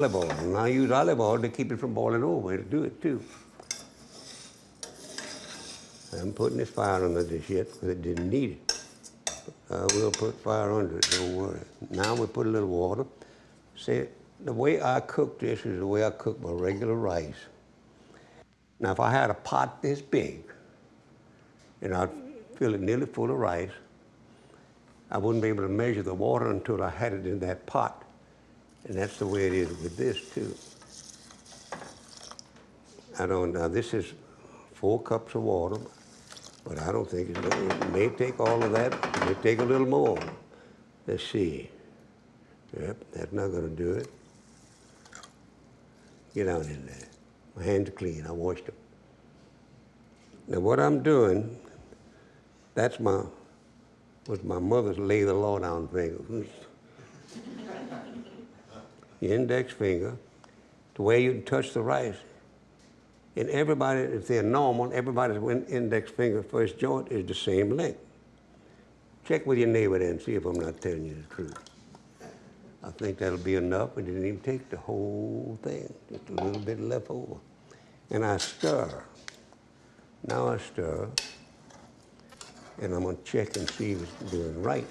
olive oil. And I use olive oil to keep it from boiling over. It'll do it too. I'm putting this fire under this yet because it didn't need it. We'll put fire under it, don't worry. Now we put a little water. See, the way I cook this is the way I cook my regular rice. Now, if I had a pot this big, and I'd fill it nearly full of rice, I wouldn't be able to measure the water until I had it in that pot. And that's the way it is with this, too. Now this is 4 cups of water, but I don't think it may take all of that. It may take a little more. Let's see. Yep, that's not going to do it. Get on in there. My hands are clean. I washed them. Now what I'm doing, was my mother's lay the law down finger. Your index finger, to where you can touch the rice. And everybody, if they're normal, everybody's index finger first joint is the same length. Check with your neighbor there and see if I'm not telling you the truth. I think that'll be enough. It didn't even take the whole thing, just a little bit left over. And I stir. Now I stir, and I'm gonna check and see if it's doing right,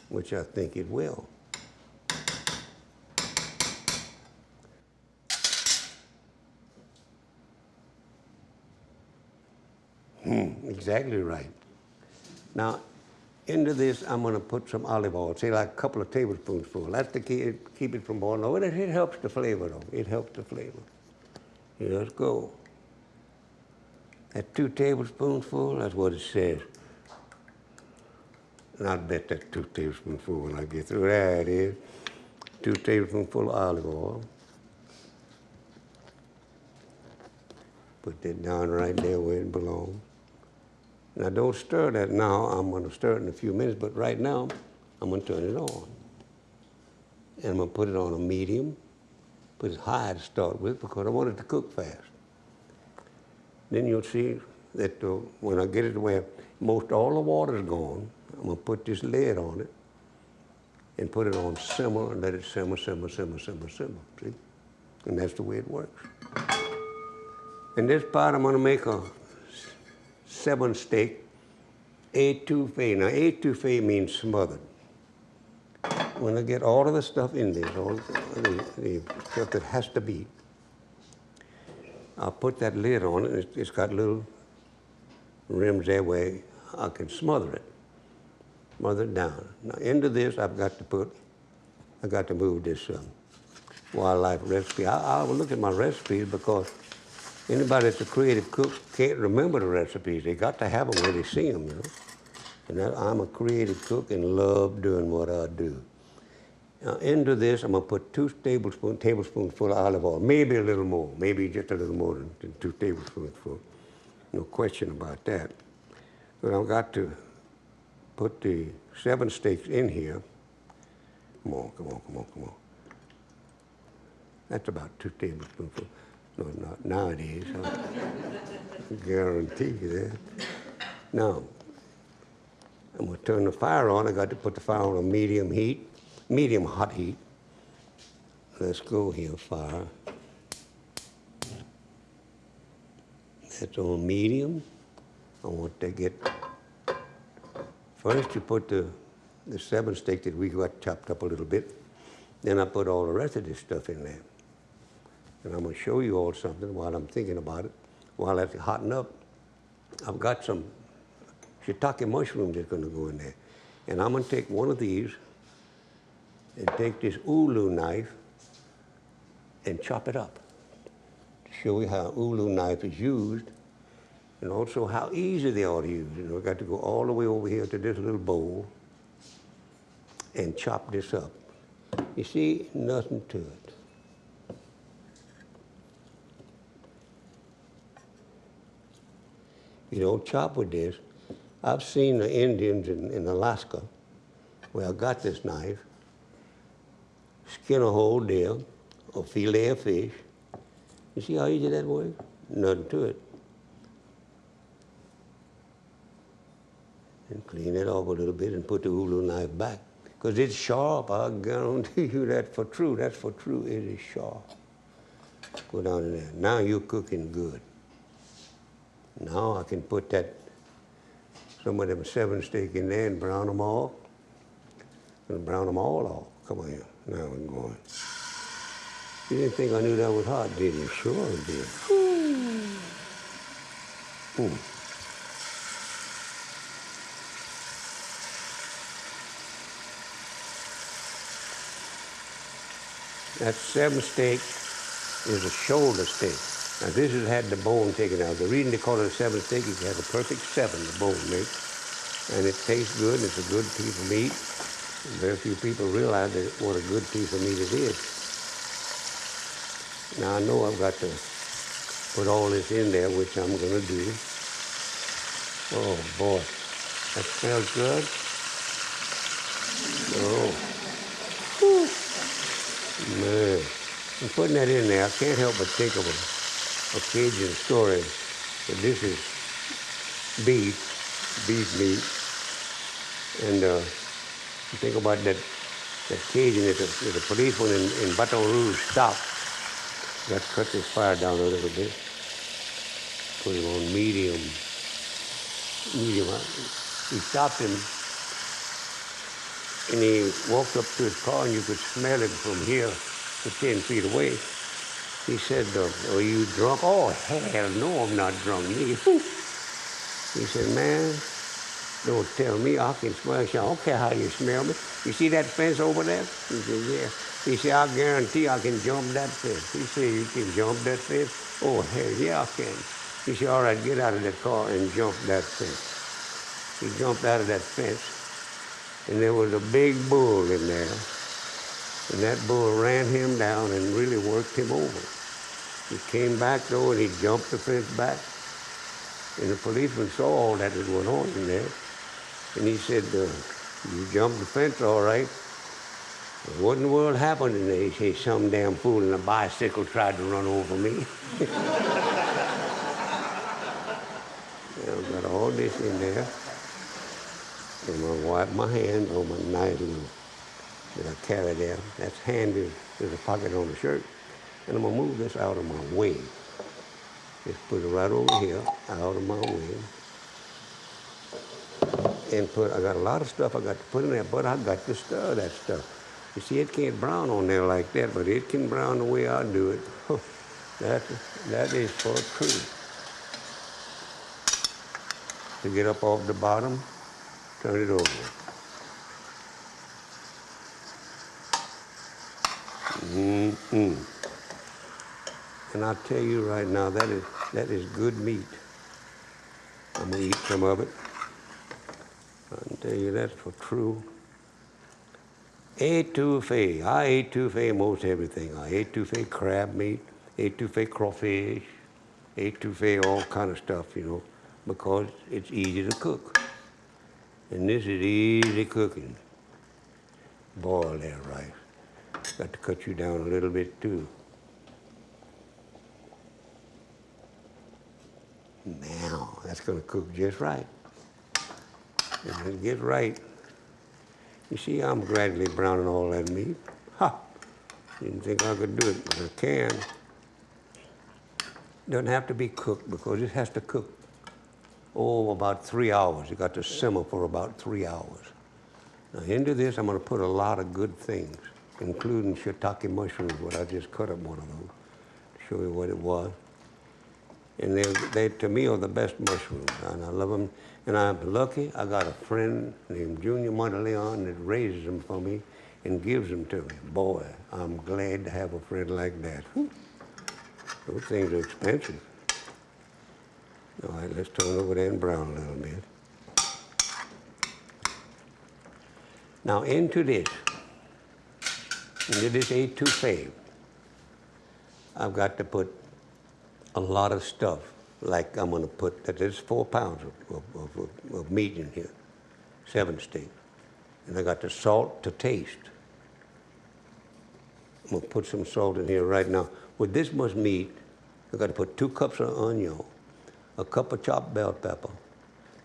which I think it will. Exactly right. Now, into this, I'm going to put some olive oil, say like a couple of tablespoons full. That's to keep it from boiling over. It helps the flavor, though. It helps the flavor. Here, let's go. That 2 tablespoons full, that's what it says. And I'll bet that's 2 tablespoons full when I get through. There it is. 2 tablespoons full of olive oil. Put that down right there where it belongs. Now don't stir that now. I'm going to stir it in a few minutes, but right now I'm going to turn it on. And I'm going to put it on a medium. Put it high to start with because I want it to cook fast. Then you'll see that when I get it to where most all the water's gone, I'm going to put this lid on it and put it on simmer and let it simmer, simmer, simmer, simmer, simmer. See? And that's the way it works. In this part, I'm going to make a 7-steak étouffée. Now, étouffée means smothered. When I get all of the stuff in there, all the stuff that has to be, I'll put that lid on it. It's got little rims there where I can smother it down. Now, into this, I got to move this wildlife recipe. I will look at my recipes because anybody that's a creative cook can't remember the recipes. They got to have them where they see them, you know. And I'm a creative cook and love doing what I do. Now, into this, I'm going to put 2 tablespoons full of olive oil, maybe a little more, maybe just a little more than 2 tablespoons full. No question about that. But I've got to put the 7 steaks in here. Come on, come on, come on, come on. That's about 2 tablespoons full. No, not nowadays. I guarantee you that. Now, I'm going to turn the fire on. I got to put the fire on a medium hot heat. Let's go here, fire. That's on medium. I want to get, first you put the 7 steak that we got chopped up a little bit. Then I put all the rest of this stuff in there. And I'm going to show you all something while I'm thinking about it. While that's hotting up, I've got some shiitake mushrooms that's going to go in there. And I'm going to take one of these and take this ulu knife and chop it up. To show you how ulu knife is used and also how easy they are to use. You know, I got to go all the way over here to this little bowl and chop this up. You see, nothing to it. You don't chop with this. I've seen the Indians in Alaska where I got this knife, skin a whole deer, or fillet of fish. You see how easy that works? Nothing to it. And clean it off a little bit and put the ulu knife back. because it's sharp. I guarantee you that for true. That's for true. It is sharp. Go down in there. Now you're cooking good. Now I can put some of them 7 steak in there and brown them all. And brown them all off. Come on here. Now we're going. You didn't think I knew that was hot, did you? Sure I did. That 7 steak is a shoulder steak. Now this has had the bone taken out. The reason they call it a 7 steak is it has a perfect 7, the bone makes. And it tastes good, and it's a good piece of meat. Very few people realize what a good piece of meat it is. Now I know I've got to put all this in there, which I'm going to do. Oh boy, that smells good. Oh, whew. Man, I'm putting that in there. I can't help but think of a Cajun story. But this is beef meat, and you think about that Cajun that the policeman in Baton Rouge stopped. Got to cut this fire down a little bit. Put him on medium. He stopped him, and he walked up to his car, and you could smell it from here to 10 feet away. He said, "Are you drunk?" "Oh, hell no, I'm not drunk." He said, "Man, don't tell me. I can smell you. I don't care how you smell me. You see that fence over there?" He said, "Yeah." He said, "I guarantee I can jump that fence." He said, "You can jump that fence?" "Oh, hell yeah, I can." He said, "All right, get out of that car and jump that fence." He jumped out of that fence, and there was a big bull in there. And that bull ran him down and really worked him over. He came back, though, and he jumped the fence back. And the policeman saw all that went on in there. And he said, "You jumped the fence all right. What in the world happened in there?" He said, "Some damn fool in a bicycle tried to run over me." I've got all this in there. I'm going to wipe my hands on my nice little that I carry there. That's handy. There's a pocket on the shirt. And I'm going to move this out of my way. Just put it right over here, out of my way. And I got a lot of stuff I got to put in there, but I got to stir that stuff. You see, it can't brown on there like that, but it can brown the way I do it. That is for true. To get up off the bottom, turn it over. And I'll tell you right now, that is good meat. I'm gonna eat some of it. I'll tell you that's for true. Étouffée. I étouffée most everything. I étouffée crab meat, étouffée crawfish, étouffée all kind of stuff, because it's easy to cook. And this is easy cooking. Boil that rice. Got to cut you down a little bit too. Now, that's going to cook just right. And when it gets right, you see, I'm gradually browning all that meat. Ha! Didn't think I could do it, but I can. Doesn't have to be cooked because it has to cook, about 3 hours. It got to simmer for about 3 hours. Now into this, I'm going to put a lot of good things, including shiitake mushrooms, what I just cut up one of those to show you what it was. And they to me, are the best mushrooms, and I love them. And I'm lucky, I got a friend named Junior Monteleon that raises them for me and gives them to me. Boy, I'm glad to have a friend like that. Whew. Those things are expensive. All right, let's turn over there and brown a little bit. Now into this étouffée, I've got to put a lot of stuff. Like I'm going to put, there's 4 pounds of meat in here, 7 steak. And I got the salt to taste. I'm going to put some salt in here right now. With this much meat, I got to put 2 cups of onion, a cup of chopped bell pepper,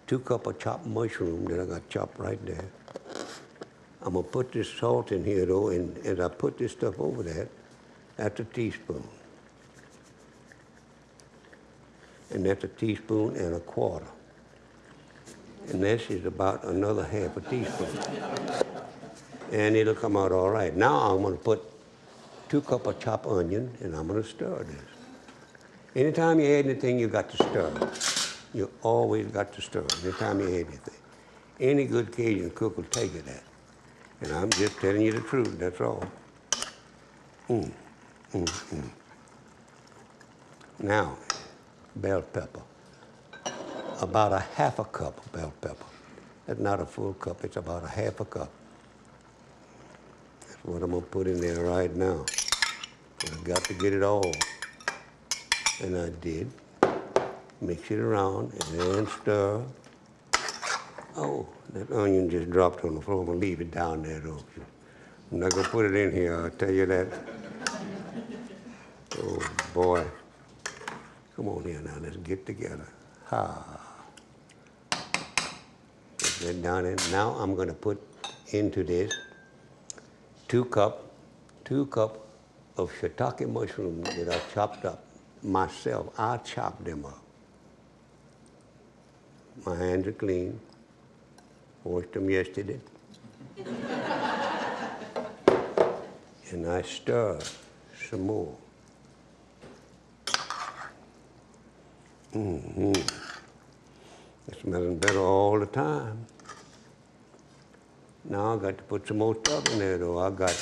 2 cups of chopped mushroom that I got chopped right there, I'm going to put this salt in here, though, and as I put this stuff over that, that's a teaspoon. And that's a teaspoon and a quarter. And this is about another half a teaspoon. And it'll come out all right. Now I'm going to put 2 cups of chopped onion, and I'm going to stir this. Anytime you add anything, you got to stir. You always got to stir anytime you add anything. Any good Cajun cook will take it that. And I'm just telling you the truth, that's all. Now, bell pepper. About a half a cup of bell pepper. That's not a full cup, it's about a half a cup. That's what I'm gonna put in there right now. I've got to get it all. And I did. Mix it around and then stir. Oh, that onion just dropped on the floor. I'm gonna leave it down there though. I'm not gonna put it in here, I'll tell you that. Oh boy. Come on here now, let's get together. Put that down in. Now I'm gonna put into this 2 cups of shiitake mushrooms that I chopped up myself. I chopped them up. My hands are clean. Washed them yesterday. And I stir some more. It's smelling better all the time. Now I got to put some more stuff in there though. I got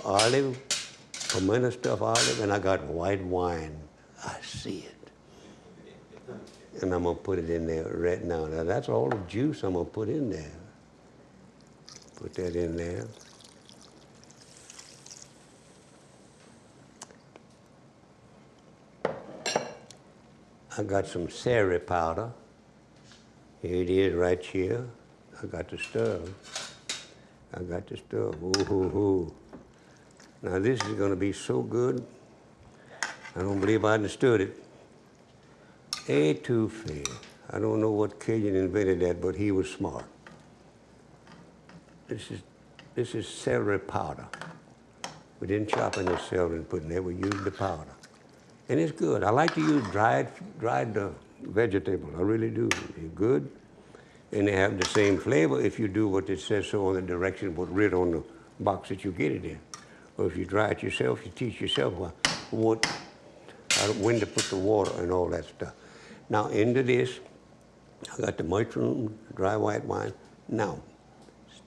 olive, pimento stuffed olive, and I got white wine. I see it. And I'm gonna put it in there right now. Now that's all the juice I'm gonna put in there. Put that in there. I got some celery powder. Here it is right here. I got to stir. I got to stir. Ooh. Now this is gonna be so good. I don't believe I understood it. Etouffee. I don't know what Cajun invented that, but he was smart. This is celery powder. We didn't chop any celery and put in there. We used the powder. And it's good. I like to use dried vegetables. I really do. They're good. And they have the same flavor if you do what it says so on the direction, what's written on the box that you get it in. Or if you dry it yourself, you teach yourself when to put the water and all that stuff. Now into this, I got the mushroom, dry white wine. Now,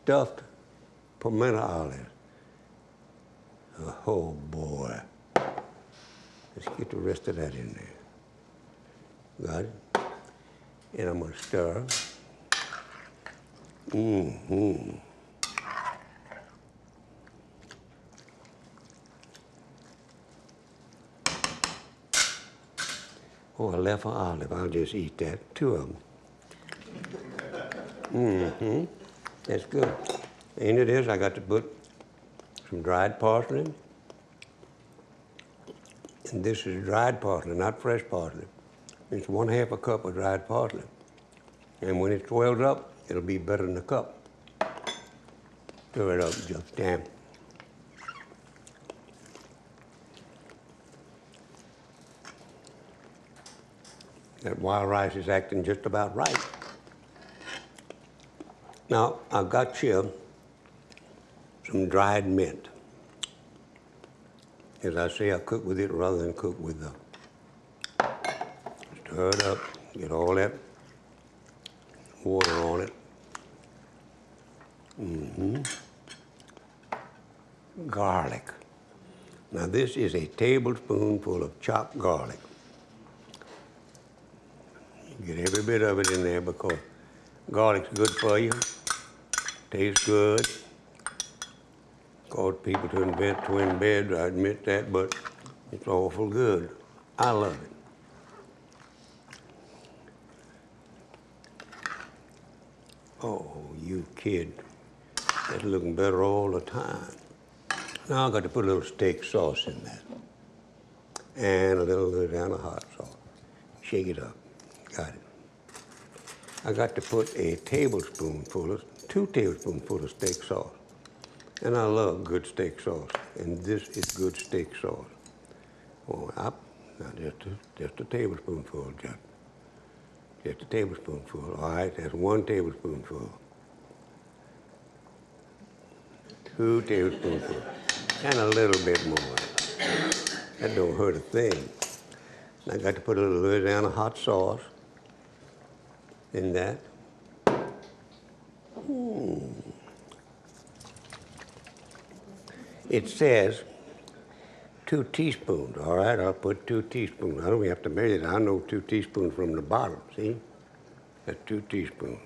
stuffed pimento olive. Oh boy. Let's get the rest of that in there. Got it? And I'm gonna stir. Oh, I left an olive. I'll just eat that. 2 of them. That's good. Into this, I got to put some dried parsley. And this is dried parsley, not fresh parsley. It's 1/2 cup of dried parsley. And when it swells up, it'll be better than a cup. Stir it up just damn. That wild rice is acting just about right. Now, I've got here some dried mint. As I say, I cook with it rather than cook with the... Stir it up, get all that water on it. Garlic. Now this is a tablespoonful of chopped garlic. You get every bit of it in there because garlic's good for you, tastes good. Caused people to invent twin beds, I admit that, but it's awful good. I love it. Oh, you kid. That's looking better all the time. Now I've got to put a little steak sauce in that. And a little Louisiana hot sauce. Shake it up. Got it. I got to put 2 tablespoonfuls of steak sauce. And I love good steak sauce, and this is good steak sauce. Well, up, now just a tablespoonful, just a tablespoonful. All right, that's 1 tablespoonful. 2 tablespoonfuls, and a little bit more. That don't hurt a thing. I got to put a little Louisiana hot sauce in that. It says 2 teaspoons, all right? I'll put 2 teaspoons. I don't even have to measure it. I know 2 teaspoons from the bottle, see? That's 2 teaspoons.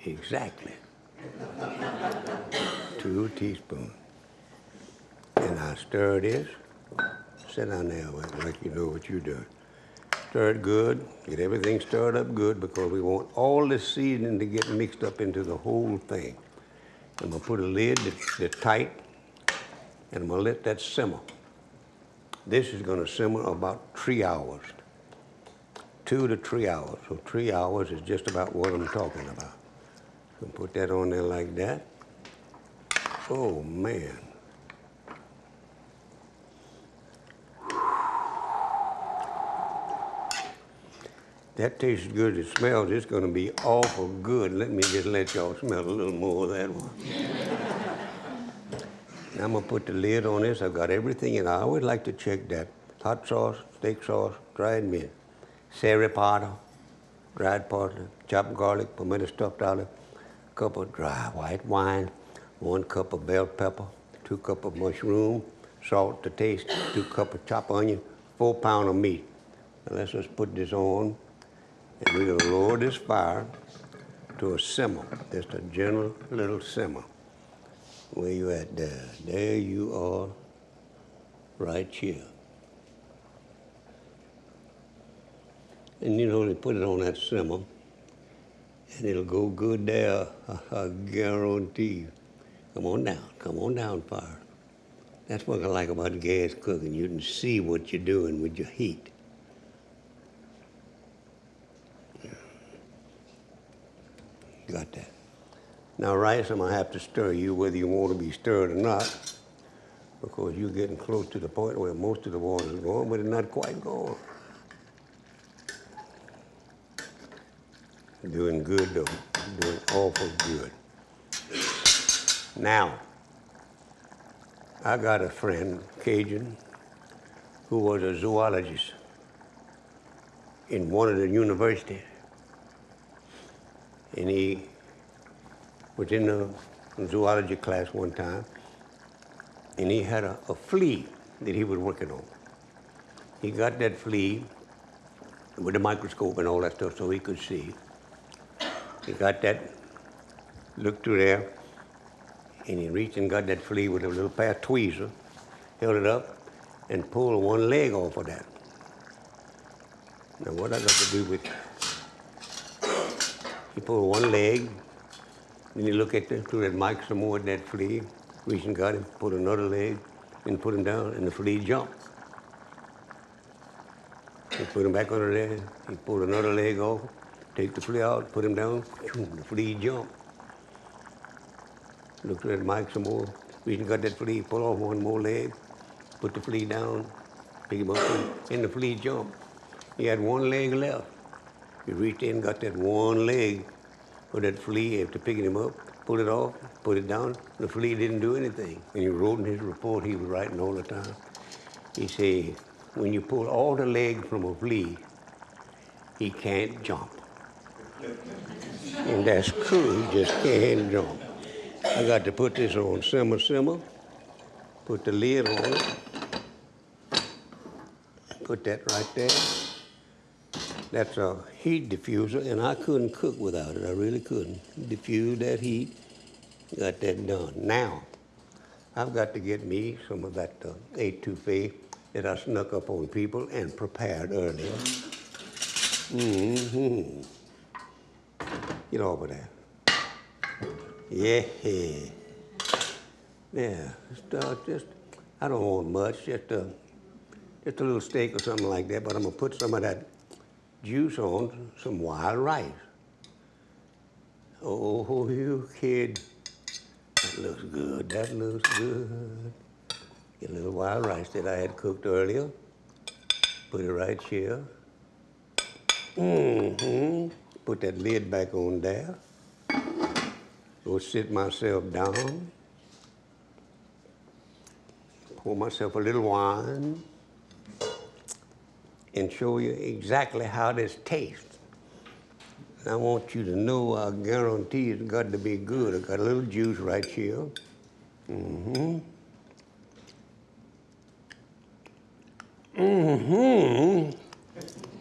Exactly. 2 teaspoons. And I stir this. Sit down there like you know what you're doing. Stir it good. Get everything stirred up good because we want all this seasoning to get mixed up into the whole thing. I'm going to put a lid that's tight, and I'm going to let that simmer. This is going to simmer about 3 hours. 2 to 3 hours. So 3 hours is just about what I'm talking about. So put that on there like that. Oh, man. That tastes good. It smells. It's going to be awful good. Let me just let y'all smell a little more of that one. Now I'm going to put the lid on this. I've got everything in. I always like to check that. Hot sauce, steak sauce, dried mint, seri powder, dried parsley, chopped garlic, pimento stuffed olive, cup of dry white wine, 1 cup of bell pepper, 2 cups of mushroom, salt to taste, 2 cups of chopped onion, 4 pounds of meat. Now let's just put this on. And we're going to lower this fire to a simmer, just a gentle little simmer. Where you at there? There you are, right here. And you know, they put it on that simmer, and it'll go good there, I guarantee you. Come on down, fire. That's what I like about gas cooking. You can see what you're doing with your heat. Got that. Now rice, I'm gonna have to stir you whether you want to be stirred or not, because you're getting close to the point where most of the water is gone, but it's not quite gone. Doing good though, doing awful good. Now, I got a friend, Cajun, who was a zoologist in one of the universities. And he was in a zoology class one time, and he had a flea that he was working on. He got that flea with a microscope and all that stuff so he could see. He got that, looked through there, and he reached and got that flea with a little pair of tweezers, held it up, and pulled 1 leg off of that. Now what I got to do with he pulled 1 leg, then he looked at through that mic some more at that flea, reached and got him, pulled another leg, and put him down, and the flea jumped. He put him back under there, he pulled another leg off, take the flea out, put him down, the flea jumped. Looked at that mic some more, reached and got that flea, pulled off 1 more leg, put the flea down, pick him up, and the flea jumped. He had 1 leg left. He reached in, got that 1 leg of that flea after picking him up, pulled it off, put it down. The flea didn't do anything. And he wrote in his report he was writing all the time. He said, when you pull all the legs from a flea, he can't jump. And that's true, he just can't jump. I got to put this on simmer, put the lid on it, put that right there. That's a heat diffuser, and I couldn't cook without it. I really couldn't. Diffuse that heat, got that done. Now, I've got to get me some of that étouffée that I snuck up on people and prepared earlier. Mm-hmm. Get over there. Yeah. Yeah, just, I don't want much, just a little steak or something like that, but I'm gonna put some of that juice on some wild rice. Oh, you kid. That looks good. That looks good. Get a little wild rice that I had cooked earlier. Put it right here. Put that lid back on there. Go sit myself down. Pour myself a little wine. And show you exactly how this tastes. I want you to know I guarantee it's got to be good. I got a little juice right here.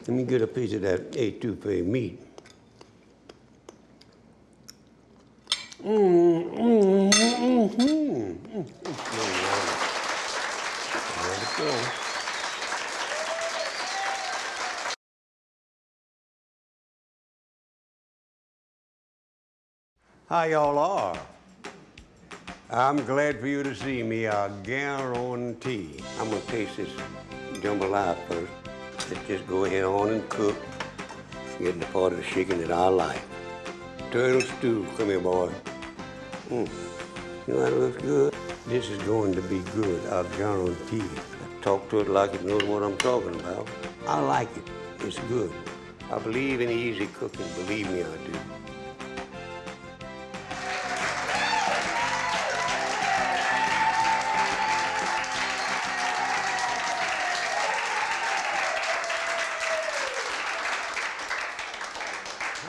Let me get a piece of that etouffee meat. There it goes. How y'all are? I'm glad for you to see me, I guarantee. I'm gonna taste this jambalaya first. Let's just go ahead on and cook. Getting the part of the chicken that I like. Turtle stew, come here, boy. You know that looks good? This is going to be good, I guarantee. I talk to it like it knows what I'm talking about. I like it, it's good. I believe in easy cooking, believe me, I do.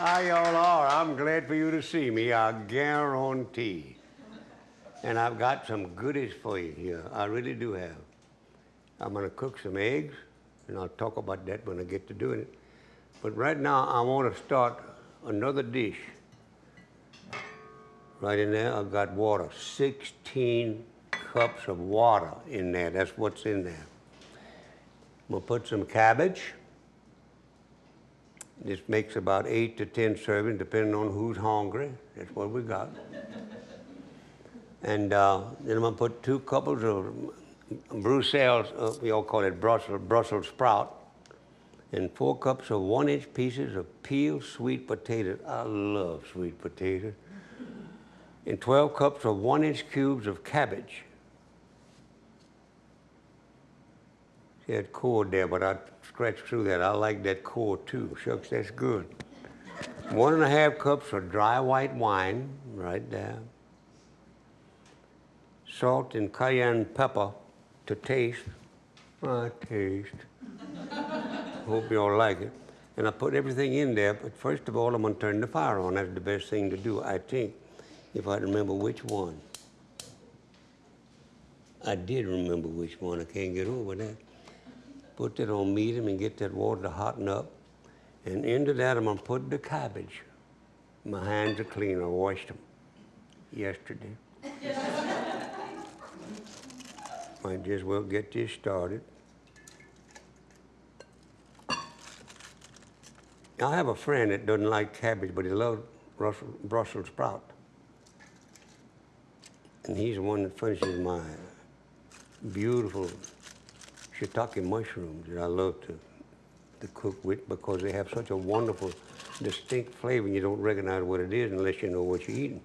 How y'all are? I'm glad for you to see me, I guarantee. And I've got some goodies for you here. I really do have. I'm gonna cook some eggs, and I'll talk about that when I get to doing it. But right now, I wanna start another dish. Right in there, I've got water, 16 cups of water in there. That's what's in there. I'm gonna put some cabbage. This makes about 8 to 10 servings, depending on who's hungry. That's what we got. And then I'm gonna put 2 couples of Brussels, we all call it Brussels sprout, and 4 cups of 1-inch pieces of peeled sweet potatoes. I love sweet potatoes. And 12 cups of 1-inch cubes of cabbage. See that core there, but I scratched through that. I like that core too. Shucks, that's good. 1.5 cups of dry white wine, right there. Salt and cayenne pepper to taste. I taste. Hope you all like it. And I put everything in there, but first of all, I'm gonna turn the fire on. That's the best thing to do, I think, if I remember which one. I did remember which one. I can't get over that. Put that on medium and get that water to hotten up. And into that, I'm gonna put the cabbage. My hands are clean. I washed them yesterday. Might just well get this started. I have a friend that doesn't like cabbage, but he loves Brussels sprout. And he's the one that furnishes my beautiful shiitake mushrooms that I love to cook with because they have such a wonderful, distinct flavor and you don't recognize what it is unless you know what you're eating.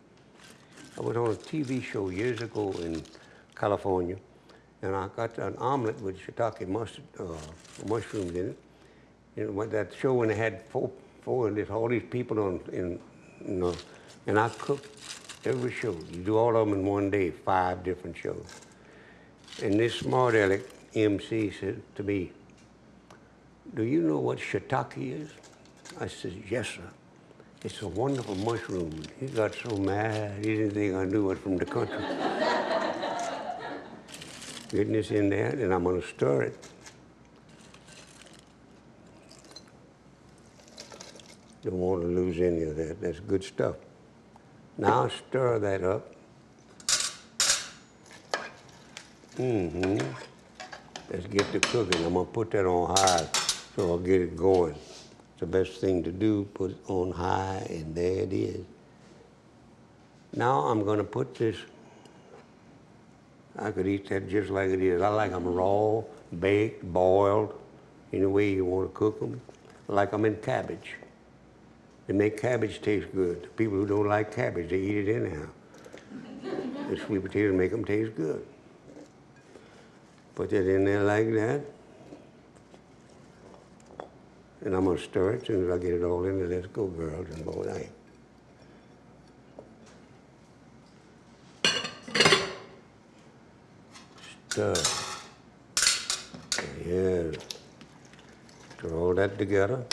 I was on a TV show years ago in California, and I got an omelet with shiitake mushrooms in it. You know, that show when they had all these people on, and I cooked every show. You do all of them in one day, 5 different shows. And this smart aleck MC said to me, "Do you know what shiitake is?" I said, "Yes, sir. It's a wonderful mushroom." He got so mad, he didn't think I knew it from the country. Getting this in there, and I'm gonna stir it. Don't want to lose any of that. That's good stuff. Now stir that up. Let's get to cooking. I'm gonna put that on high so I'll get it going. It's the best thing to do, put it on high, and there it is. Now I'm gonna put this, I could eat that just like it is. I like them raw, baked, boiled, any way you want to cook them. I like them in cabbage. They make cabbage taste good. The people who don't like cabbage, they eat it anyhow. The sweet potatoes make them taste good. Put that in there like that. And I'm going to stir it as soon as I get it all in there. Let's go, girls and boys. Stir. Yeah. Stir all that together.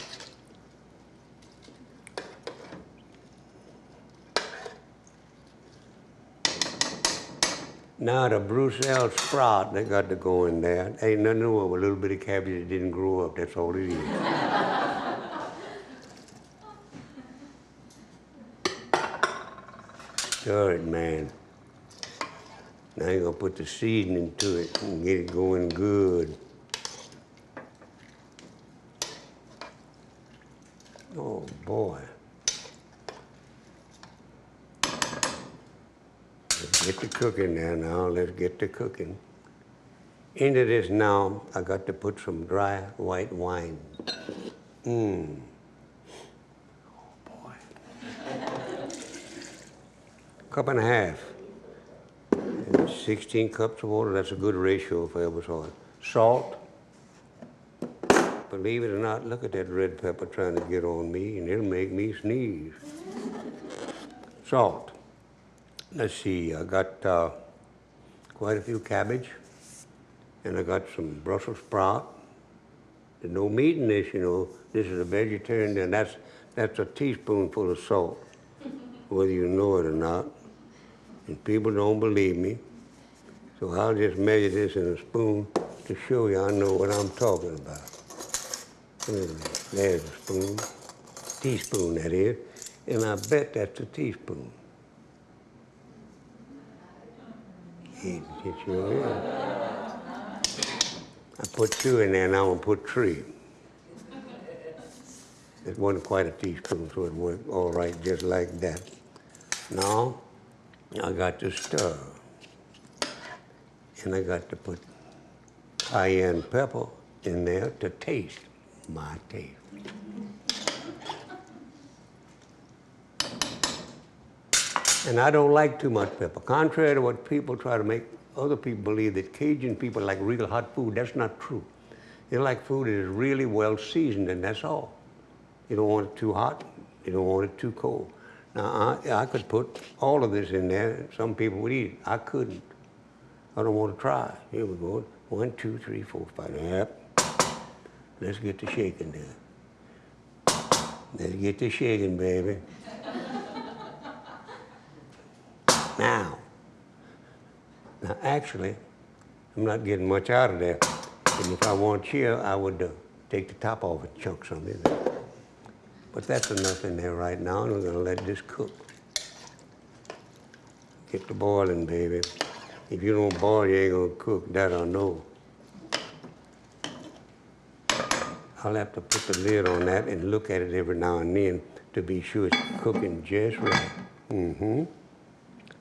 Now the Brussels sprout, they got to go in there. Ain't nothing wrong with a little bit of cabbage that didn't grow up. That's all it is. Stir it, man. Now you're gonna put the seasoning to it and get it going good. Oh boy. Let's get to cooking there now. Let's get to cooking. Into this now, I got to put some dry white wine. Oh boy. Cup and a half. And 16 cups of water, that's a good ratio for ever so. Salt. Believe it or not, look at that red pepper trying to get on me, and it'll make me sneeze. Salt. Let's see, I got quite a few cabbage, and I got some Brussels sprout. There's no meat in this, you know. This is a vegetarian, and that's a teaspoonful of salt, whether you know it or not. And people don't believe me, so I'll just measure this in a spoon to show you I know what I'm talking about. There's a spoon, teaspoon that is, and I bet that's a teaspoon. It sure is. I put 2 in there, and I'm gonna put 3. It wasn't quite a teaspoon, so it worked all right just like that. Now, I got to stir. And I got to put cayenne pepper in there to taste my taste. And I don't like too much pepper. Contrary to what people try to make other people believe that Cajun people like real hot food, that's not true. They like food that is really well seasoned, and that's all. You don't want it too hot, you don't want it too cold. Now, I could put all of this in there, some people would eat it. I couldn't. I don't want to try. Here we go. 1, 2, 3, 4, 5. Yep. Let's get to shaking there. Let's get to shaking, baby. Now, actually, I'm not getting much out of there. And if I want cheer, I would take the top off and chunk some in there. But that's enough in there right now, and we're gonna let this cook. Get to boiling, baby. If you don't boil, you ain't gonna cook, that I know. I'll have to put the lid on that and look at it every now and then to be sure it's cooking just right.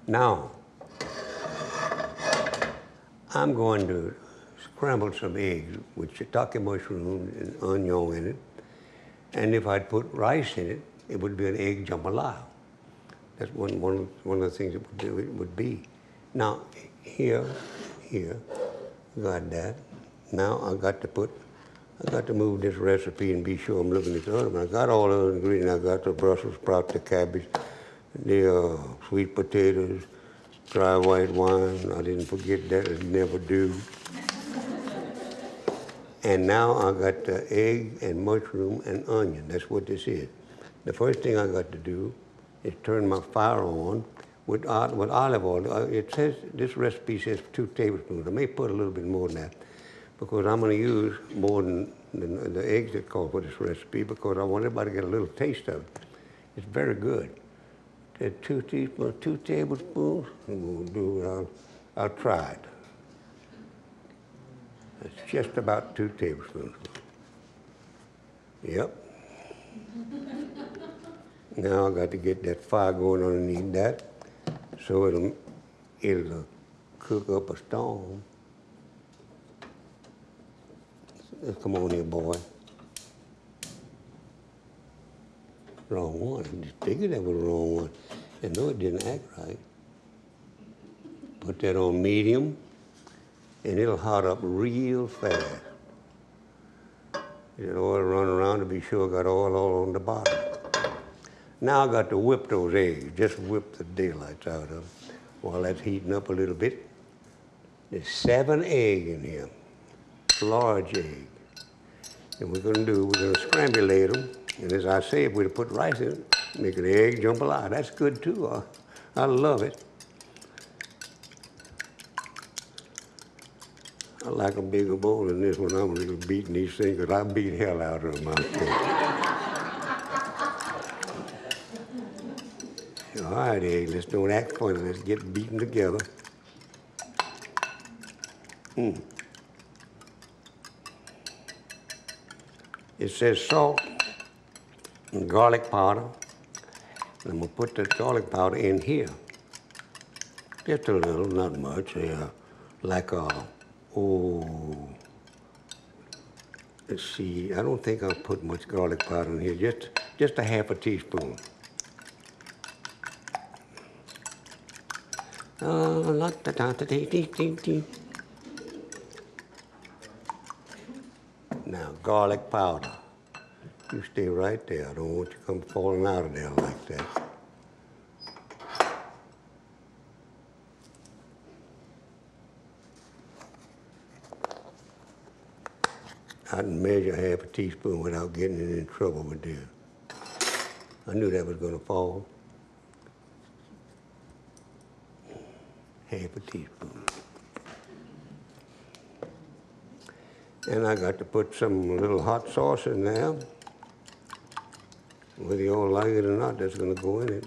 Now, I'm going to scramble some eggs with shiitake mushrooms and onion in it. And if I'd put rice in it, it would be an egg jambalaya. That's one of the things it would be. Now, here, got that. Now I got to move this recipe and be sure I'm looking at the other one. I got all the ingredients. I got the Brussels sprout, the cabbage, the sweet potatoes, dry white wine. I didn't forget that, I never do. And now I got the egg and mushroom and onion. That's what this is. The first thing I got to do is turn my fire on with olive oil. It says, this recipe says 2 tablespoons. I may put a little bit more than that because I'm going to use more than the eggs that call for this recipe because I want everybody to get a little taste of it. It's very good. 2 teaspoons, 2 tablespoons. I'll try it. It's just about 2 tablespoons. Yep. Now I got to get that fire going underneath that so it'll cook up a storm. Come on here, boy. Wrong one. I just figured that was the wrong one. And no, it didn't act right. Put that on medium, and it'll hot up real fast. Let oil run around to be sure I got oil all on the bottom. Now I got to whip those eggs. Just whip the daylights out of them. While that's heating up a little bit, there's 7 eggs in here, large egg. And we're gonna scramblate them. And as I say, if we'd put rice in it, make the egg jump alive. That's good too. I love it. I like a bigger bowl than this one. I'm really beating these things because I beat hell out of them. All right, egg, let's don't act funny. Let's get beaten together. It says salt and garlic powder. And I'm gonna put that garlic powder in here. Just a little, not much. Let's see, I don't think I'll put much garlic powder in here, just a half a teaspoon. Now, garlic powder. You stay right there. I don't want you to come falling out of there like that. I didn't measure half a teaspoon without getting in trouble with this. I knew that was going to fall. Half a teaspoon. And I got to put some little hot sauce in there. Whether you all like it or not, that's going to go in it.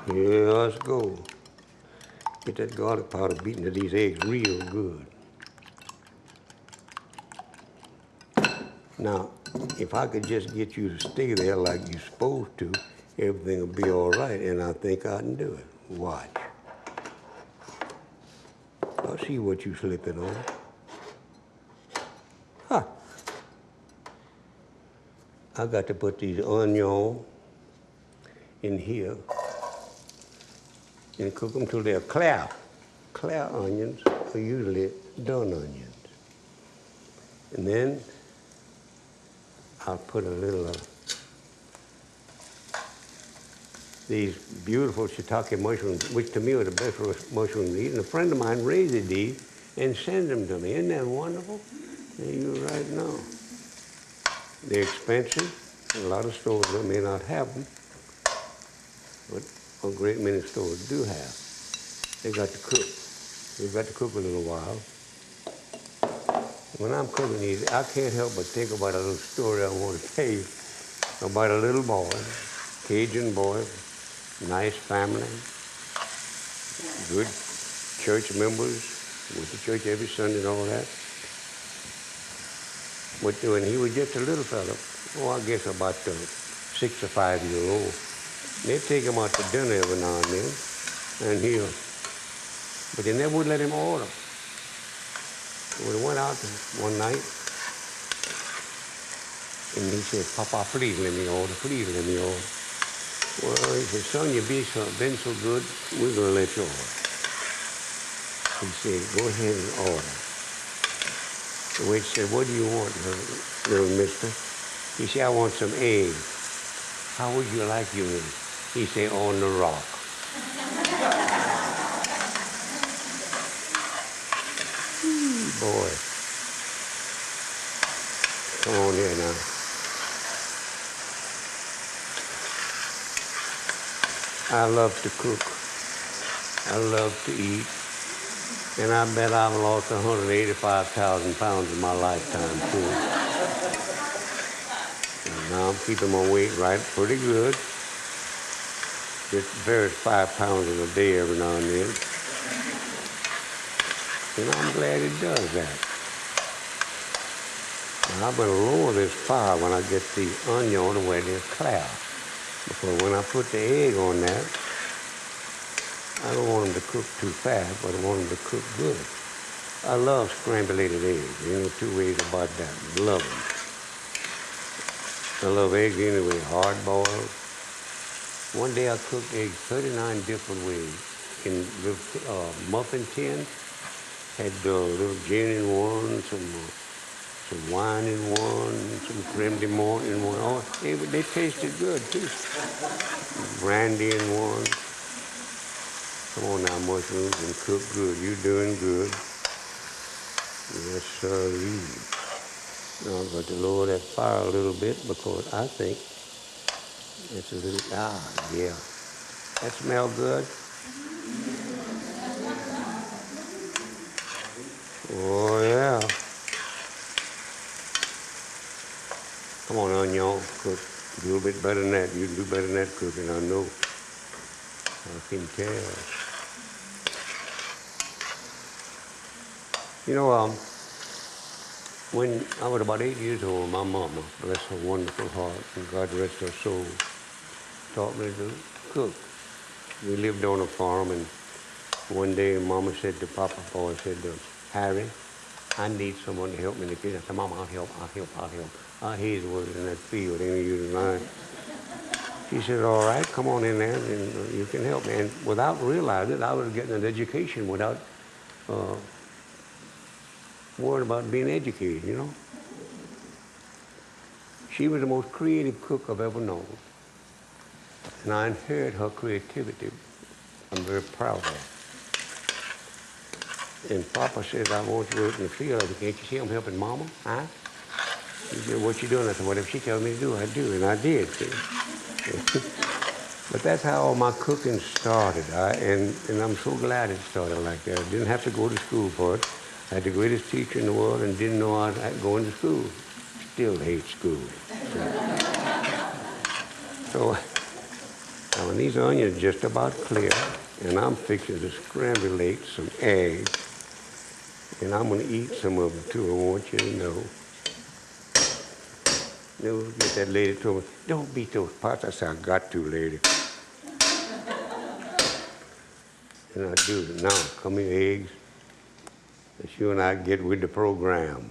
Yeah, let's go. Get that garlic powder beaten to these eggs real good. Now, if I could just get you to stay there like you're supposed to, everything will be all right, and I think I can do it. Watch. I'll see what you slipping on. Huh. I got to put these onions in here and cook them till they're clear. Clear onions are usually done onions. And then I'll put a little of these beautiful shiitake mushrooms, which to me are the best mushrooms to eat. And a friend of mine raised these and sent them to me. Isn't that wonderful? There you are right now. They're expensive. A lot of stores may not have them, but a great many stores do have. They got to cook. They've got to cook a little while. When I'm cooking these, I can't help but think about a little story I want to tell you about a little boy, Cajun boy, nice family, good church members, went to church every Sunday and all that. But when he was just a little fella, I guess about 6 or 5 years old, they'd take him out to dinner every now and then, but they never would let him order. We went out one night, and he said, "Papa, please let me order, please let me order." Well, he said, "Son, you've been so good, we're going to let you order." He said, "Go ahead and order." The wait said, "What do you want, little mister?" He said, "I want some eggs." "How would you like your eggs?" He said, "On the rock." Boy, come on here now. I love to cook. I love to eat. And I bet I've lost 185,000 pounds in my lifetime, too. And now I'm keeping my weight right pretty good. Just varies 5 pounds in a day every now and then. And I'm glad it does that. Now, I'm going to lower this fire when I get the onion where they're clear. Because when I put the egg on that, I don't want them to cook too fast, but I want them to cook good. I love scrambled eggs. There ain't no two ways about that. Love them. I love eggs anyway, hard boiled. One day I cooked eggs 39 different ways in little muffin tins. Had little gin in one, some wine in one, some creme de menthe in one. Oh, they tasted good too. Brandy in one. Come on now, mushrooms, and cook good. You're doing good. Yes, sir. Now I'm going to lower that fire a little bit because I think it's a little, yeah. That smell good? Oh, yeah. Come on, onion, cook a little bit better than that. You can do better than that cooking, I know. I can tell. You know, when I was about 8 years old, my mama, bless her wonderful heart, and God rest her soul, taught me to cook. We lived on a farm, and one day Mama said to Papa, boy, said, Harry, I need someone to help me in the kitchen. I said, Mama, I'll help. I hated working in that field, any of you tonight. She said, all right, come on in there, and you can help me. And without realizing it, I was getting an education without worrying about being educated, you know. She was the most creative cook I've ever known. And I inherited her creativity. I'm very proud of her. And Papa said, I want you to work in the field. I said, can't you see I'm helping Mama? Huh? He said, what you doing? I said, whatever she tells me to do, I do. And I did, see. But that's how all my cooking started. And I'm so glad it started like that. I didn't have to go to school for it. I had the greatest teacher in the world and didn't know I was going to school. Still hate school. So now when these onions are just about clear, and I'm fixing to scramble some eggs, and I'm going to eat some of them too, I want you to know. No, get that lady told me, don't beat those pots. I said, I got to, lady. And I do it. Now, come here, eggs. Let's you and I get with the program.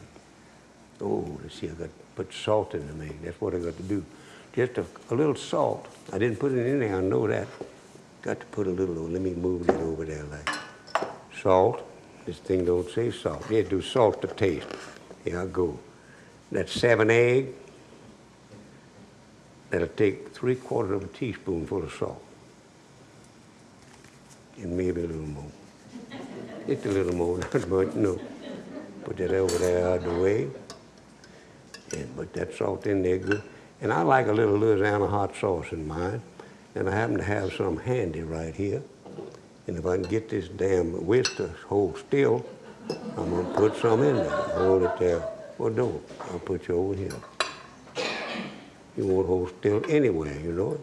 Oh, let's see, I got to put salt in them eggs. That's what I got to do. Just a little salt. I didn't put it in there, I know that. Got to put a little, let me move it over there like. Salt. This thing don't say salt. Yeah, do salt to taste. Here I go. That's 7 eggs. That'll take 3/4 of a teaspoonful of salt. And maybe a little more. Just a little more, not much, no. Put that over there out of the way. And put that salt in there good. And I like a little Louisiana hot sauce in mine. And I happen to have some handy right here. And if I can get this damn whisk to hold still, I'm going to put some in there. Hold it there. Well, no, I'll put you over here. You won't hold still anywhere, you know it?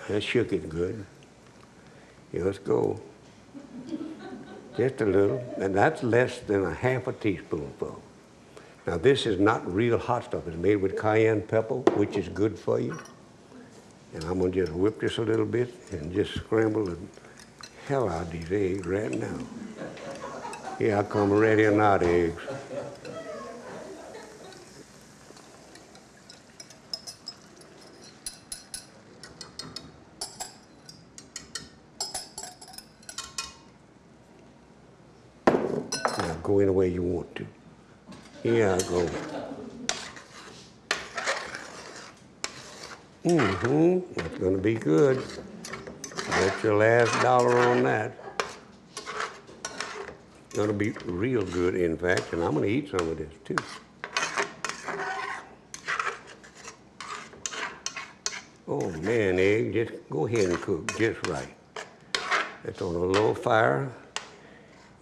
I shook it good. Here, let's go. Just a little, and that's less than a half a teaspoonful. Now this is not real hot stuff. It's made with cayenne pepper, which is good for you. And I'm gonna just whip this a little bit and just scramble the hell out of these eggs right now. Here I come ready or not eggs. Now go any way you want to. Here I go. That's gonna be good. Bet your last dollar on that. Gonna be real good, in fact, and I'm gonna eat some of this too. Oh man, egg, just go ahead and cook just right. It's on a low fire.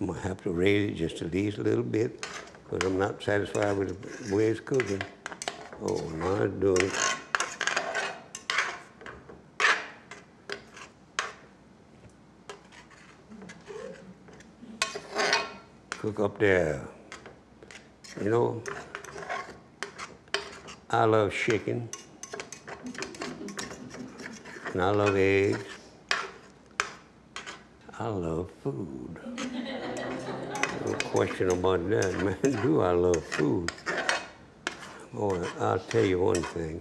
I'm gonna have to raise it just at least a little bit, because I'm not satisfied with the way it's cooking. Oh, now it's doing it. Cook up there. You know, I love chicken, and I love eggs. I love food. question about that, man. Do I love food? Boy, I'll tell you one thing.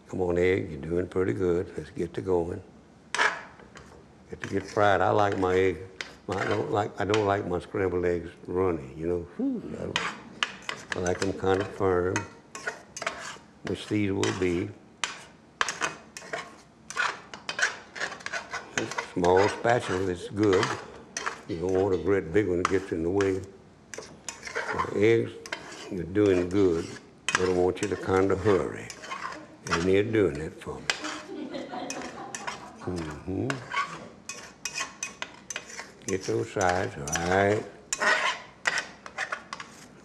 Come on, egg, you're doing pretty good. Let's get to going. Get to get fried. I like my egg. I don't like my scrambled eggs runny, you know. Whew, I like them kind of firm, which these will be. Small spatula is good. You don't want a great big one that gets in the way. My eggs, you're doing good, but I want you to kind of hurry. And you're doing that for me. Get those sides, all right.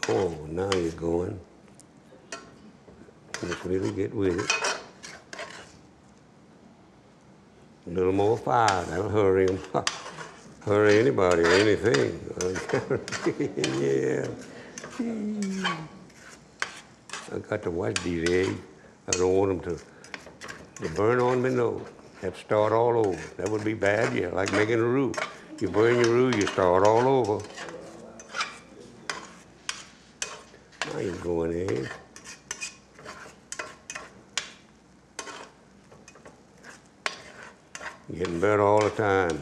Oh, now you're going. Just really get with it. A little more fire, that'll hurry them. Hurry anybody or anything. Yeah. I got to watch these eggs. I don't want them to burn on my nose. Have to start all over. That would be bad, yeah, like making a roux. You burn your roux, you start all over. Now you're going, egg. Getting better all the time.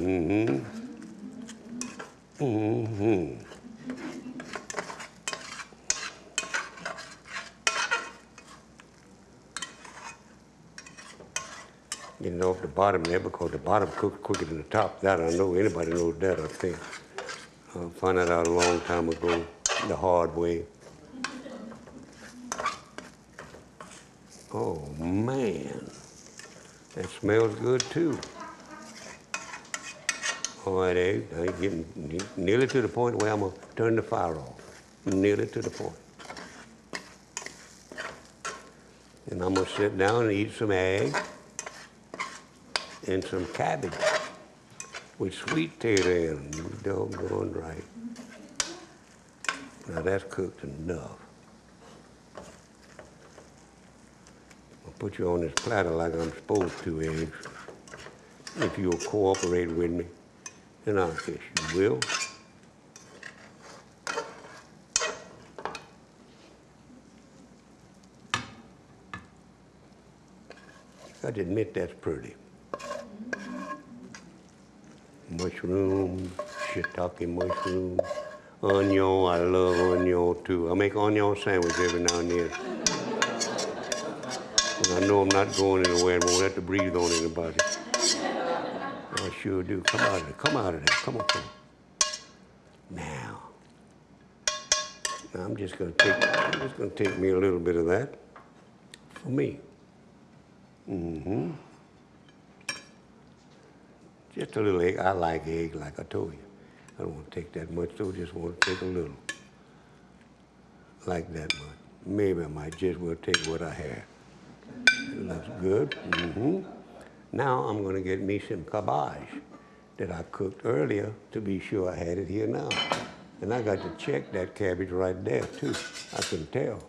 Getting off the bottom there because the bottom cooks quicker than the top. That I know. Anybody knows that, I think. I found that out a long time ago, the hard way. Oh, man. That smells good, too. All right, egg. Now you're getting nearly to the point where I'm going to turn the fire off. Nearly to the point. And I'm going to sit down and eat some eggs and some cabbage with sweet potato in them. You doggone right. Now that's cooked enough. I'll put you on this platter like I'm supposed to, eggs. If you'll cooperate with me, and I guess you will. I have to admit that's pretty. Mushroom, shiitake mushroom, onion. I love onion too. I make onion sandwich every now and then. And I know I'm not going anywhere and won't have to breathe on anybody. I sure do. Come out of there. Come out of there. Come on, come on. Now I'm just gonna take me a little bit of that for me. Just a little egg. I like egg, like I told you. I don't want to take that much, though. Just want to take a little. Like that much. Maybe I might just well take what I have. It looks good. Now I'm going to get me some cabbage that I cooked earlier to be sure I had it here now. And I got to check that cabbage right there, too. I can tell.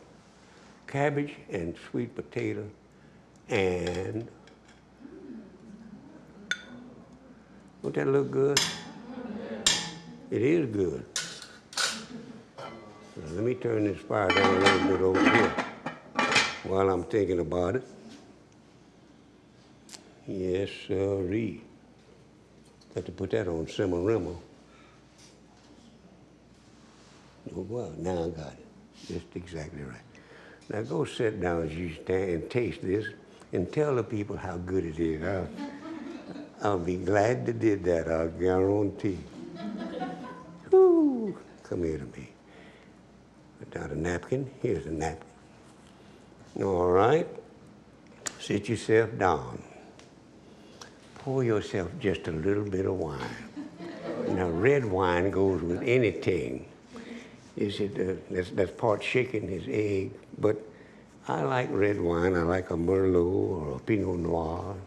Cabbage and sweet potato and... Don't that look good? It is good. Now, let me turn this fire down a little bit over here while I'm thinking about it. Yes, sirree. Got to put that on simmer-rimmer. Oh, well, now I got it. Just exactly right. Now go sit down as you stand and taste this and tell the people how good it is. I'll be glad to did that, I'll guarantee. Woo. Come here to me. Put out a napkin. Here's a napkin. All right. Sit yourself down. Pour yourself just a little bit of wine. Now, red wine goes with anything. That's part chicken, is egg, but I like red wine. I like a Merlot or a Pinot Noir.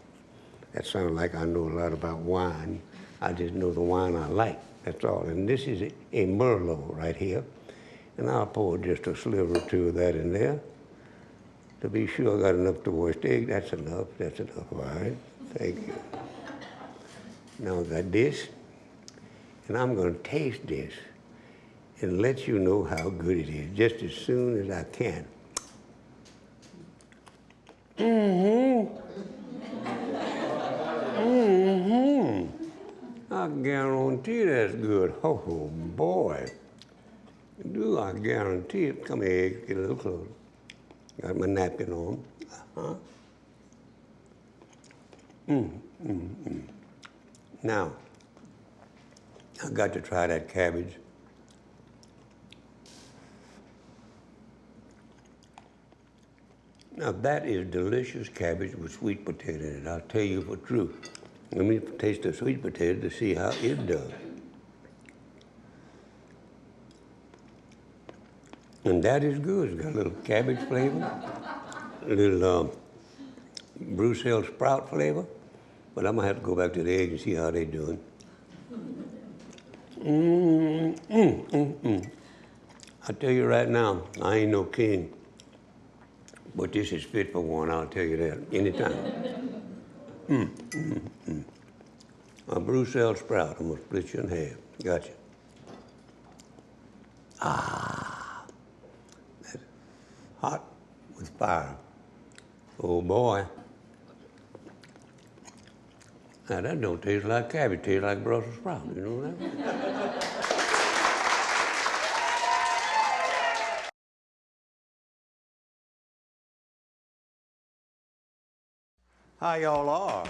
That sounds like I know a lot about wine. I just know the wine I like, that's all. And this is a Merlot right here. And I'll pour just a sliver or two of that in there. To be sure I got enough to wash the egg. That's enough, all right. Thank you. Now I got this. And I'm going to taste this and let you know how good it is just as soon as I can. I guarantee that's good. Oh, boy. Do I guarantee it? Come here, get a little closer. Got my napkin on. Now, I got to try that cabbage. Now that is delicious cabbage with sweet potato in it. I'll tell you for truth. Let me taste the sweet potato to see how it does. And that is good. It's got a little cabbage flavor, a little Brussels sprout flavor. But I'm gonna have to go back to the eggs and see how they're doing. I tell you right now, I ain't no king, but this is fit for one, I'll tell you that, anytime. A Brussels sprout, I'm gonna split you in half. Gotcha. That's hot with fire. Oh boy. Now that don't taste like cabbage, it tastes like Brussels sprout, you know that? How y'all are?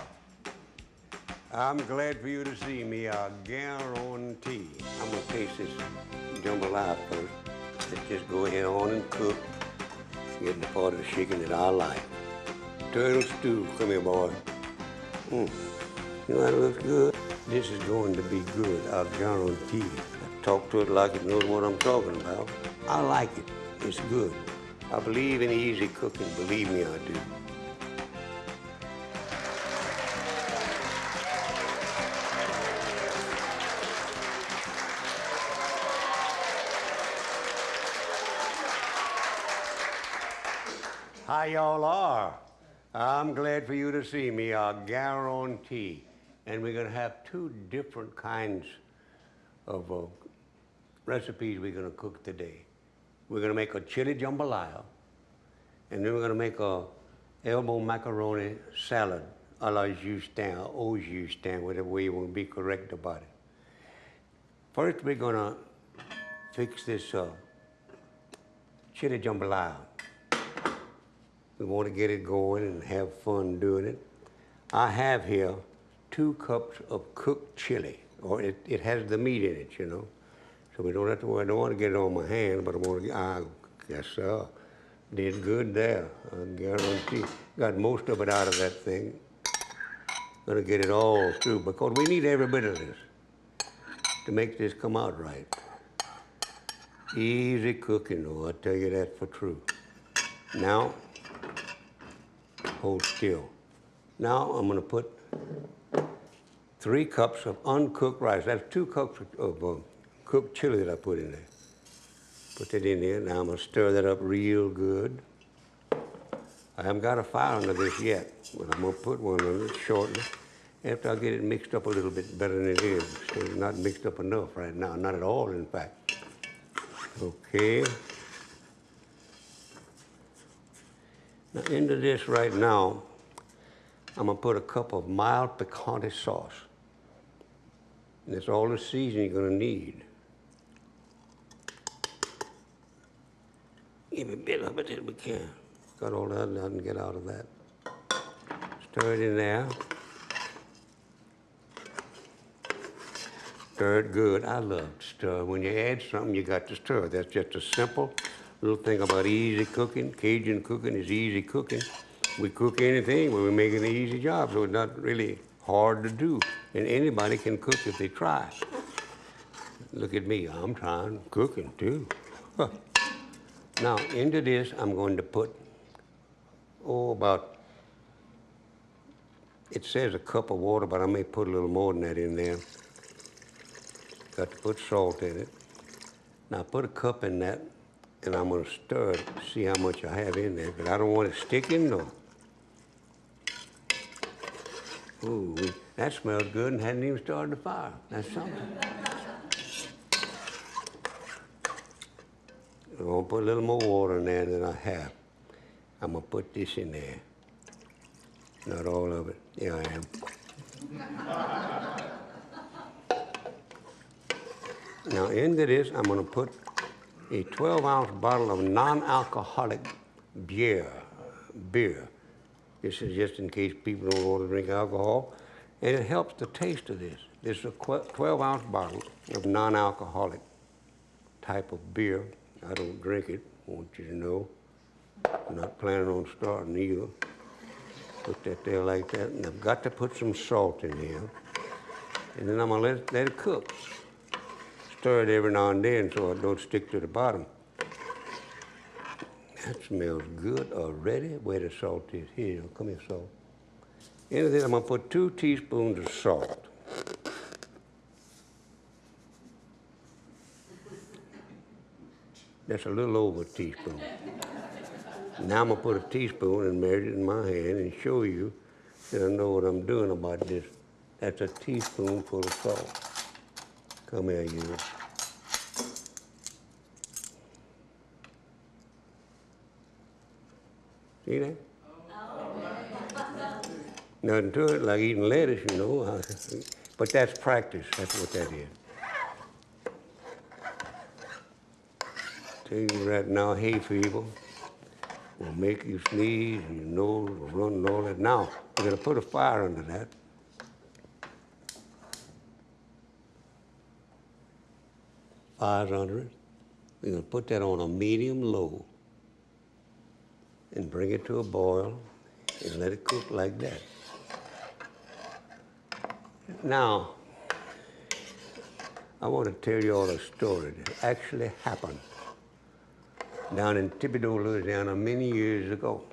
I'm glad for you to see me, I guarantee. I'm gonna taste this jambalaya first. Let's just go ahead on and cook. Get the part of the chicken that I like. Turtle stew, come here, boy. You know that looks good? This is going to be good, I guarantee it. I talk to it like it knows what I'm talking about. I like it, it's good. I believe in easy cooking, believe me, I do. How y'all are? I'm glad for you to see me, I guarantee. And we're gonna have two different kinds of recipes we're gonna cook today. We're gonna make a chili jambalaya, and then we're gonna make a elbow macaroni salad, a la Justin, or au Justin, whatever way you wanna be correct about it. First, we're gonna fix this chili jambalaya. We want to get it going and have fun doing it. I have here 2 cups of cooked chili, or it has the meat in it, you know. So we don't have to worry. I don't want to get it on my hand, but I want to get, yes sir, did good there, I guarantee. Got most of it out of that thing. Gonna get it all through, because we need every bit of this to make this come out right. Easy cooking, though, I tell you that for true. Now, hold still. Now I'm gonna put 3 cups of uncooked rice. That's 2 cups of cooked chili that I put in there. Put that in there. Now I'm gonna stir that up real good. I haven't got a fire under this yet, but I'm gonna put one on it shortly after I get it mixed up a little bit better than it is. So it's not mixed up enough right now, not at all, in fact. Okay. Now into this right now, I'm gonna put a cup of mild picante sauce. And that's all the seasoning you're gonna need. Give me a bit of it if we can. Got all that out and get out of that. Stir it in there. Stir it good. I love to stir. When you add something, you got to stir. That's just a simple little thing about easy cooking. Cajun cooking is easy cooking. We cook anything, but we make it an easy job, so it's not really hard to do. And anybody can cook if they try. Look at me, I'm trying cooking too. Now, into this, I'm going to put, about, it says a cup of water, but I may put a little more than that in there. Got to put salt in it. Now, put a cup in that, and I'm gonna stir it, see how much I have in there, because I don't want it sticking, no. Ooh, that smells good and hadn't even started the fire. That's something. I'm going to put a little more water in there than I have. I'm going to put this in there. Not all of it. Yeah, I am. Now into this, I'm going to put a 12-ounce bottle of non-alcoholic beer. This is just in case people don't want to drink alcohol. And it helps the taste of this. This is a 12-ounce bottle of non-alcoholic type of beer. I don't drink it, I want you to know. I'm not planning on starting either. Put that there like that, and I've got to put some salt in there. And then I'm gonna let it cook. Stir it every now and then so it don't stick to the bottom. That smells good already. Where the salt is. Here, come here, salt. Into this, I'm gonna put 2 teaspoons of salt. That's a little over a teaspoon. Now I'm gonna put a teaspoon and measure it in my hand and show you that I know what I'm doing about this. That's a teaspoonful of salt. Come here, you. See that? Nothing to it, like eating lettuce, you know. But that's practice. That's what that is. Tell you right now, hay fever will make you sneeze and your nose will run and all that. Now, we're going to put a fire under that. Fire's under it. We're going to put that on a medium low and bring it to a boil and let it cook like that. Now, I want to tell you all a story that actually happened down in Thibodaux, Louisiana, many years ago.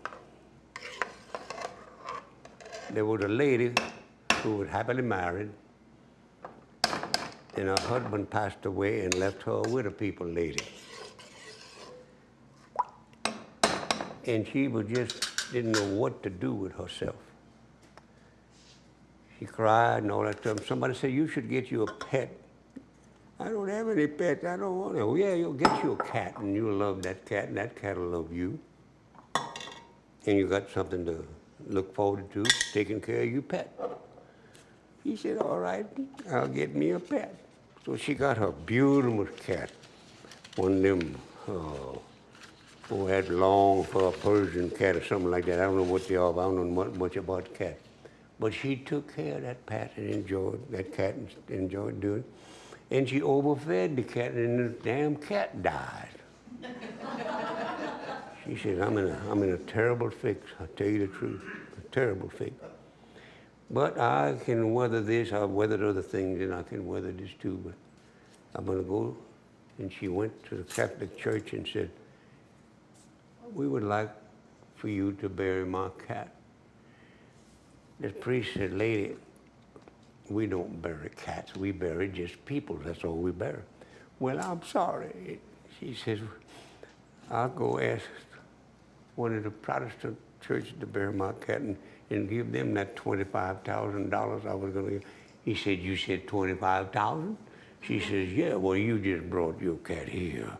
There was a lady who was happily married, and her husband passed away and left her a widow people lady. And she was just didn't know what to do with herself. She cried and all that stuff. Somebody said, you should get you a pet. I don't have any pets. I don't want to. Oh, yeah, you'll get you a cat, and you'll love that cat, and that cat will love you. And you got something to look forward to, taking care of your pet. She said, all right, I'll get me a pet. So she got her beautiful cat, one of them, who had long fur Persian cat or something like that. I don't know what they are. I don't know much about cats. But she took care of that cat and enjoyed doing it. And she overfed the cat, and the damn cat died. She said, I'm in a terrible fix, I'll tell you the truth, a terrible fix. But I can weather this, I've weathered other things, and I can weather this too, but I'm gonna go. And she went to the Catholic Church and said, we would like for you to bury my cat. The priest said, lady, we don't bury cats, we bury just people, that's all we bury. Well, I'm sorry. She says, I'll go ask one of the Protestant churches to bury my cat and give them that $25,000 I was gonna give. He said, you said 25,000? She says, yeah, well, you just brought your cat here.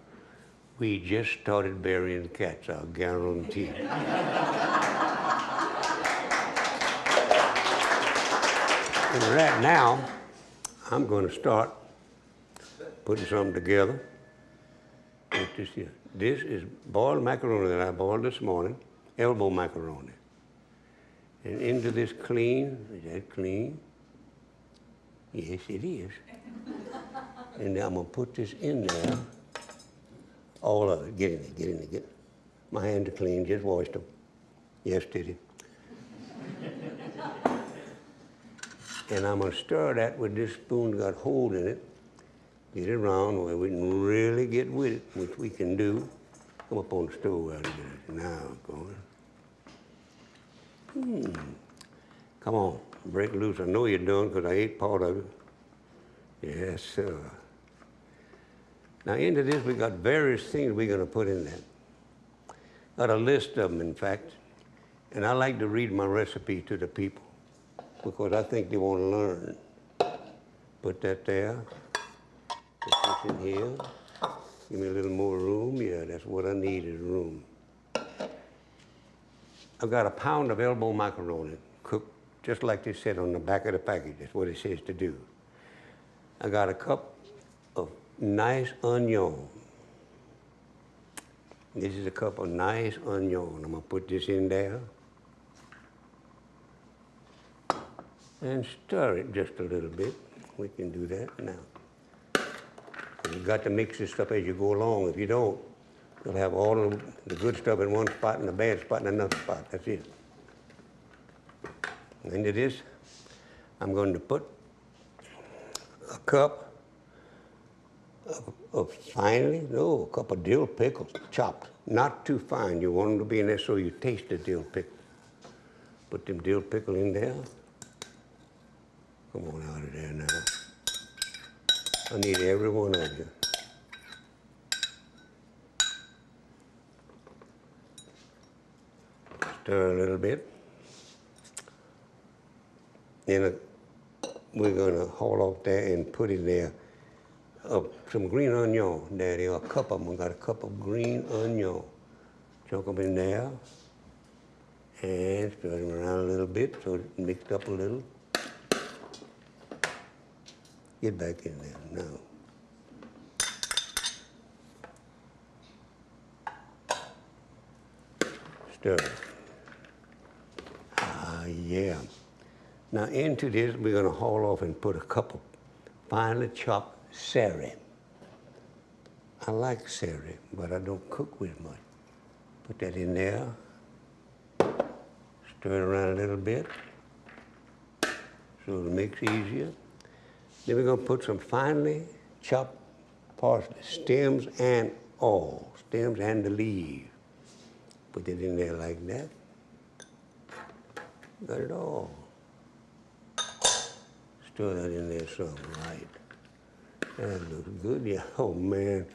We just started burying cats, I'll guarantee. And right now, I'm going to start putting something together. Put this here. This is boiled macaroni that I boiled this morning, elbow macaroni. And into this clean, is that clean? Yes, it is. And I'm going to put this in there, all of it. Get in there, get in there, get in there. My hands are clean, just washed them yesterday. And I'm going to stir that with this spoon got hole in it, get it around where we can really get with it, which we can do. Come up on the stove out of there. Now, going. Come on, break loose. I know you're done because I ate part of it. Yes, sir. Now into this, we got various things we're going to put in there. Got a list of them, in fact. And I like to read my recipe to the people, because I think they want to learn. Put that there. Put this in here. Give me a little more room. Yeah, that's what I need is room. I've got a pound of elbow macaroni, cooked just like they said on the back of the package. That's what it says to do. I got a cup of nice onion. This is a cup of nice onion. I'm gonna put this in there and stir it just a little bit. We can do that now. You've got to mix this stuff as you go along. If you don't, you'll have all of the good stuff in one spot and the bad spot in another spot. That's it. Into this, I'm going to put a cup of a cup of dill pickles, chopped. Not too fine. You want them to be in there so you taste the dill pickle. Put them dill pickle in there. Come on out of there now. I need every one of you. Stir a little bit. Then we're going to haul off there and put in there some green onion. There they are, a cup of them. I got a cup of green onion. Chunk them in there and stir them around a little bit so it's mixed up a little. Get back in there now. Stir it. Yeah. Now into this, we're going to haul off and put a cup of finely chopped celery. I like celery, but I don't cook with much. Put that in there. Stir it around a little bit so it'll mix easier. Then we're going to put some finely chopped parsley, stems and all, stems and the leaves. Put it in there like that. Got it all. Stir that in there some, right. That looks good, yeah. Oh man,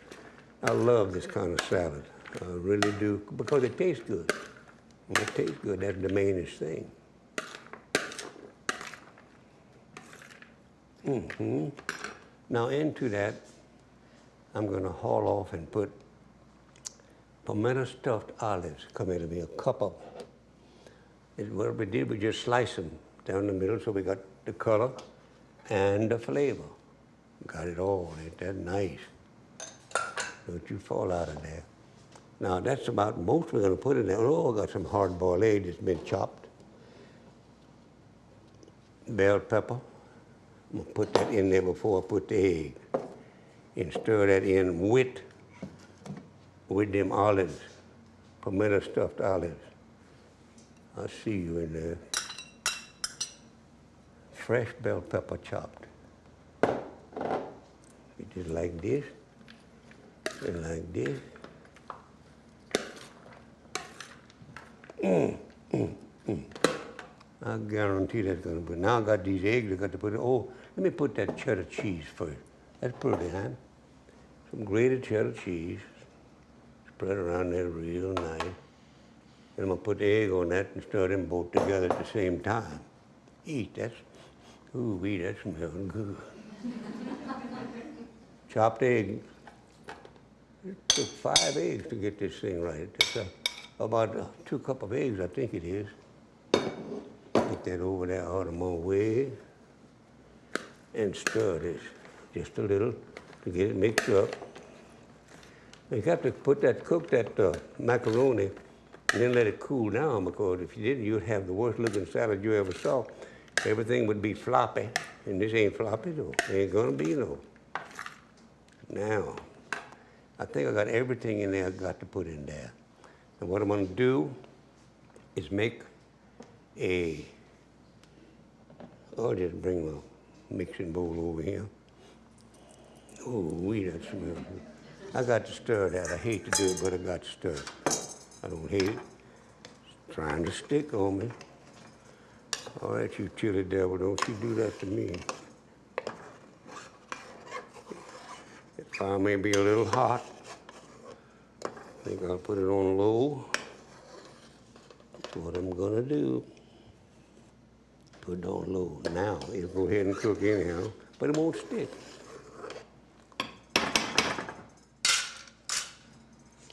I love this kind of salad. I really do, because it tastes good. When it tastes good, that's the mainest thing. Now into that, I'm going to haul off and put pimento stuffed olives. Come here to me, a cup of them. What we did, we just sliced them down the middle so we got the color and the flavor. Got it all, ain't that nice? Don't you fall out of there. Now that's about most we're going to put in there. Oh, I got some hard-boiled egg that's been chopped. Bell pepper. I'm going to put that in there before I put the egg. And stir that in with them olives, pimento stuffed olives. I see you in there. Fresh bell pepper chopped. You just like this, and like this. I guarantee that's gonna be. Now I got these eggs, I got to put it. Oh, let me put that cheddar cheese first. That's pretty, huh? Some grated cheddar cheese. Spread around there real nice. And I'm gonna put the egg on that and stir them both together at the same time. Eat, that's, ooh-wee, that smells good. Chopped egg. It took 5 eggs to get this thing right. It took about 2 cups of eggs, I think it is. Put that over there out of my way and stir this just a little to get it mixed up. You have to cook that macaroni and then let it cool down, because if you didn't, you'd have the worst looking salad you ever saw. Everything would be floppy, and this ain't floppy though. Ain't gonna be no. Now, I think I got everything in there I got to put in there. And what I'm gonna do is make I'll just bring my mixing bowl over here. Oh, that smells good. I got to stir that. I hate to do it, but I got to stir it. I don't hate it. It's trying to stick on me. All right, you chili devil, don't you do that to me. That fire may be a little hot. I think I'll put it on low. That's what I'm gonna do. Put it on low. Now, it'll go ahead and cook anyhow, but it won't stick.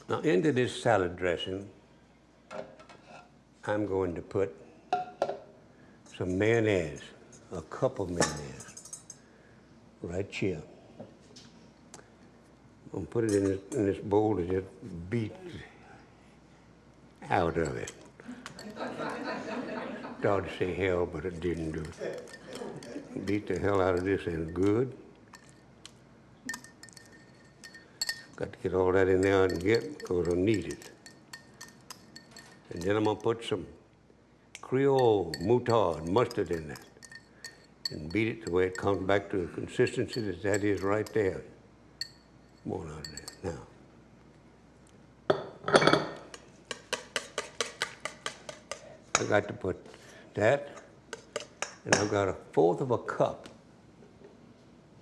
Now into this salad dressing, I'm going to put some mayonnaise, a cup of mayonnaise, right here. I'm going to put it in this bowl and just beat out of it. Started to say hell, but it didn't do it. Beat the hell out of this and good. Got to get all that in there and get, because I'll need it. And then I'm going to put some Creole moutarde mustard in that and beat it the way it comes back to the consistency that is right there. More out of there. Now, I got to put that, and I've got 1/4 of a cup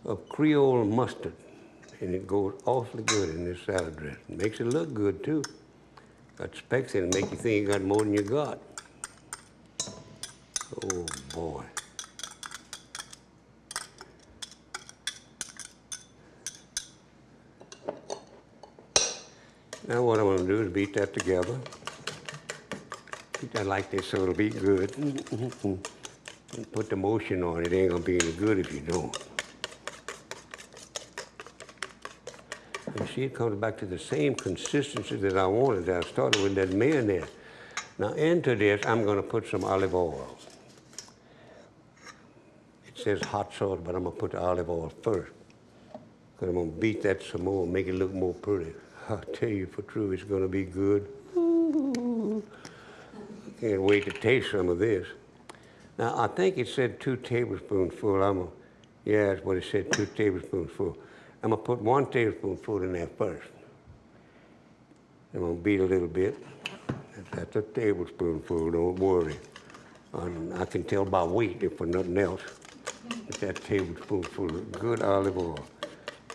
of Creole mustard, and it goes awfully good in this salad dressing. Makes it look good too. Got specks in it, make you think you got more than you got. Oh boy. Now what I'm going to do is beat that together. Beat that like this so it'll be good. And put the motion on it. It ain't going to be any good if you don't. You see, it comes back to the same consistency that I wanted. I started with that mayonnaise. Now into this, I'm going to put some olive oil. It says hot sauce, but I'm going to put the olive oil first. Because I'm going to beat that some more, make it look more pretty. I'll tell you for true, it's going to be good. Ooh. I can't wait to taste some of this. Now, I think it said 2 tablespoonfuls. Yeah, that's what it said, 2 tablespoonfuls. I'm going to put 1 tablespoonful in there first. I'm going to beat a little bit. That's a tablespoonful, don't worry. I can tell by weight, if for nothing else. It's that tablespoonful of good olive oil.